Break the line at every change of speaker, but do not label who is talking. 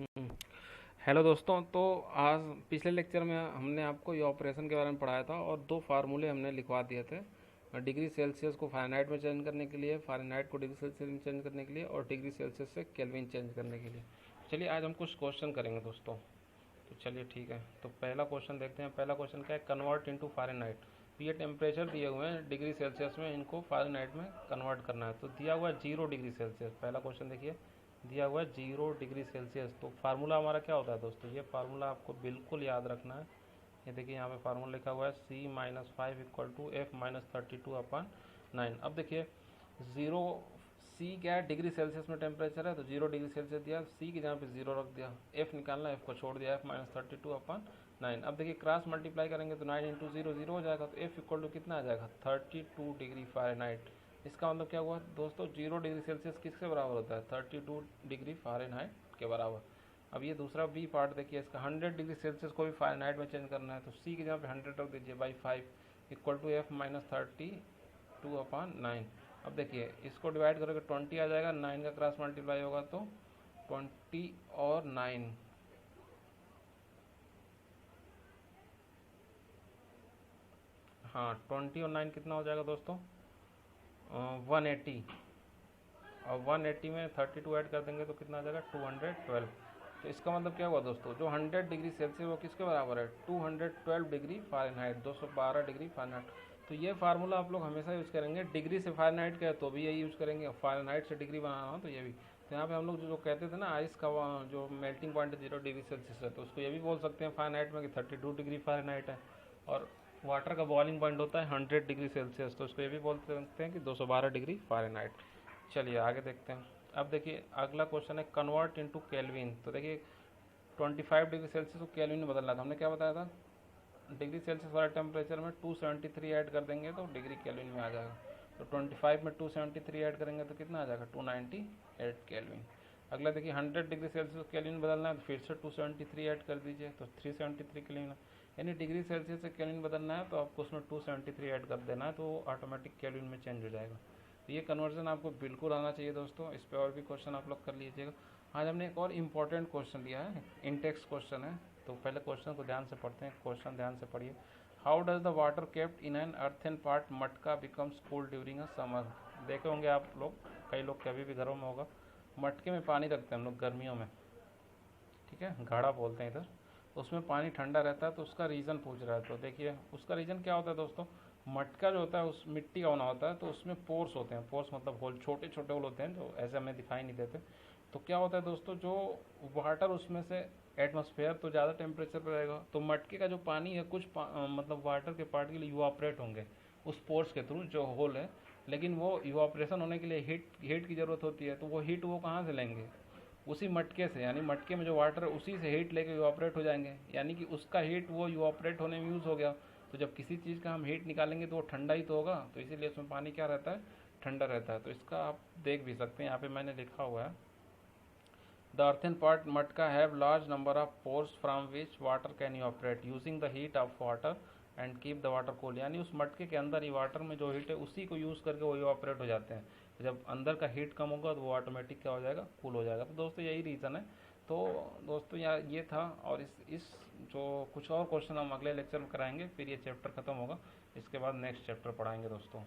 हम्म। Hello दोस्तों। तो आज पिछले लेक्चर में हमने आपको ये ऑपरेशन के बारे में पढ़ाया था और दो फार्मूले हमने लिखवा दिए थे। डिग्री सेल्सियस को फ़ारेनहाइट में चेंज करने के लिए, फ़ारेनहाइट को डिग्री सेल्सियस में चेंज करने के लिए और डिग्री सेल्सियस से केल्विन चेंज करने के लिए। चलिए आज हम कुछ क्वेश्चन करेंगे दोस्तों। तो चलिए ठीक है, तो पहला क्वेश्चन देखते हैं। पहला क्वेश्चन क्या है, कन्वर्ट इनटू फ़ारेनहाइट। तो ये टेम्परेचर दिए हुए हैं डिग्री सेल्सियस में, इनको फ़ारेनहाइट में कन्वर्ट करना है। तो दिया हुआ है 0 डिग्री सेल्सियस। पहला क्वेश्चन देखिए, दिया हुआ है 0 डिग्री सेल्सियस। तो फार्मूला हमारा क्या होता है दोस्तों, ये फार्मूला आपको बिल्कुल याद रखना है। ये देखिए यहाँ पे फार्मूला लिखा हुआ है C-5 इक्वल टू F-32/9। अब देखिए ज़ीरो, सी क्या है, डिग्री सेल्सियस में टेम्परेचर है, तो 0 डिग्री सेल्सियस दिया, सी की जगह पे 0 रख दिया। एफ निकालना, एफ को छोड़ दिया, F-32/9। अब देखिए क्रॉस मल्टीप्लाई करेंगे तो 9 इंटू 0 हो जाएगा, तो एफ इक्वल टू कितना आ जाएगा, 32 डिग्री फ़ारेनहाइट। इसका मतलब क्या हुआ दोस्तों, 0 डिग्री सेल्सियस किसके बराबर होता है, 32 डिग्री फ़ारेनहाइट के बराबर। अब ये दूसरा बी पार्ट देखिए इसका, 100 डिग्री सेल्सियस को भी फ़ारेनहाइट में चेंज करना है, तो सी की जगह पे 100 रख दीजिए बाई 5 इक्वल टू F-32/9। अब देखिए इसको डिवाइड करोगे 20 आ जाएगा, 9 का क्रॉस मल्टीप्लाई होगा तो 20 और 9, हाँ 20 और 9 कितना हो जाएगा दोस्तों, 180। और 180 में 32 ऐड कर देंगे तो कितना आ जाएगा, 212। तो इसका मतलब क्या हुआ दोस्तों, जो 100 डिग्री सेल्सियस वो किसके बराबर है, 212 डिग्री फ़ारेनहाइट, 212 डिग्री फ़ारेनहाइट। तो ये फार्मूला आप लोग हमेशा यूज़ करेंगे। डिग्री से फ़ारेनहाइट का है तो भी यही यूज़ करेंगे, फ़ारेनहाइट से डिग्री बनाना हो तो ये भी। तो यहाँ पे हम लोग जो कहते थे ना, आइस का जो मेल्टिंग पॉइंट 0 डिग्री सेल्सियस है, तो उसको ये भी बोल सकते हैं फ़ारेनहाइट में कि 32 डिग्री फ़ारेनहाइट है। और वाटर का बॉइलिंग पॉइंट होता है 100 डिग्री सेल्सियस, तो उसको ये भी बोल सकते हैं कि 212 डिग्री फ़ारेनहाइट। चलिए आगे देखते हैं। अब देखिए अगला क्वेश्चन है, कन्वर्ट इनटू केल्विन। तो देखिए 25 डिग्री सेल्सियस को केल्विन में बदलना था, हमने क्या बताया था, डिग्री सेल्सियस वाले टेम्परेचर में 273 ऐड कर देंगे तो डिग्री केल्विन में आ जाएगा। तो 25 में 273 ऐड करेंगे तो कितना आ जाएगा, 298 केल्विन। अगला देखिए 100 डिग्री सेल्सियस केल्विन में बदलना है, तो फिर से 273 ऐड कर दीजिए तो 373 केल्विन। यानी डिग्री सेल्सियस से केल्विन बदलना है तो आपको उसमें 273 ऐड कर देना है, तो ऑटोमेटिक केल्विन में चेंज हो जाएगा। तो ये कन्वर्जन आपको बिल्कुल आना चाहिए दोस्तों। इस पर और भी क्वेश्चन आप लोग कर लीजिएगा। आज हमने एक और इम्पॉर्टेंट क्वेश्चन लिया है, इंटेक्स क्वेश्चन है। तो पहले क्वेश्चन को ध्यान से पढ़ते हैं, क्वेश्चन ध्यान से पढ़िए। How does the water kept in an earthen pot matka becomes cool during a summer. देखे होंगे आप लोग, कई लोग के अभी भी घरों में होगा, मटके में पानी रखते हैं हम लोग गर्मियों में, ठीक है, घड़ा बोलते हैं इधर। उसमें पानी ठंडा रहता है, तो उसका रीज़न पूछ रहा है। तो देखिए उसका रीज़न क्या होता है दोस्तों, मटका जो होता है उस मिट्टी का बना होता है, तो उसमें पोर्स होते हैं। पोर्स मतलब होल, छोटे छोटे होल होते हैं जो ऐसे हमें दिखाई नहीं देते। तो क्या होता है दोस्तों, जो वाटर उसमें से, एटमॉस्फेयर तो ज़्यादा टेम्परेचर पर रहेगा, तो मटके का जो पानी है कुछ मतलब वाटर के पार्टिकल इवापरेट होंगे उस पोर्स के थ्रू जो होल है। लेकिन वो इवापरेशन होने के लिए हीट की ज़रूरत होती है, तो वो हीट वो कहाँ से लेंगे, उसी मटके से। यानी मटके में जो वाटर है उसी से हीट लेके इवापरेट हो जाएंगे, यानी कि उसका हीट वो इवापरेट होने में यूज़ हो गया। तो जब किसी चीज़ का हम हीट निकालेंगे तो वो ठंडा ही तो होगा, तो इसीलिए उसमें पानी क्या रहता है, ठंडा रहता है। तो इसका आप देख भी सकते हैं, यहाँ पे मैंने लिखा हुआ है, the earthen pot matka have large number of pores from which water can evaporate using the heat of water and keep the water cool. यानी उस मटके के अंदर ही वाटर में जो हीट है उसी को यूज़ करके वो इवापरेट हो जाते हैं। तो जब अंदर का हीट कम होगा तो वो ऑटोमेटिक क्या हो जाएगा, कूल हो जाएगा। तो दोस्तों यही रीज़न है। तो दोस्तों यार ये था, और इस जो कुछ और क्वेश्चन हम अगले लेक्चर में कराएंगे, फिर ये चैप्टर ख़त्म होगा। इसके बाद नेक्स्ट चैप्टर पढ़ाएंगे दोस्तों।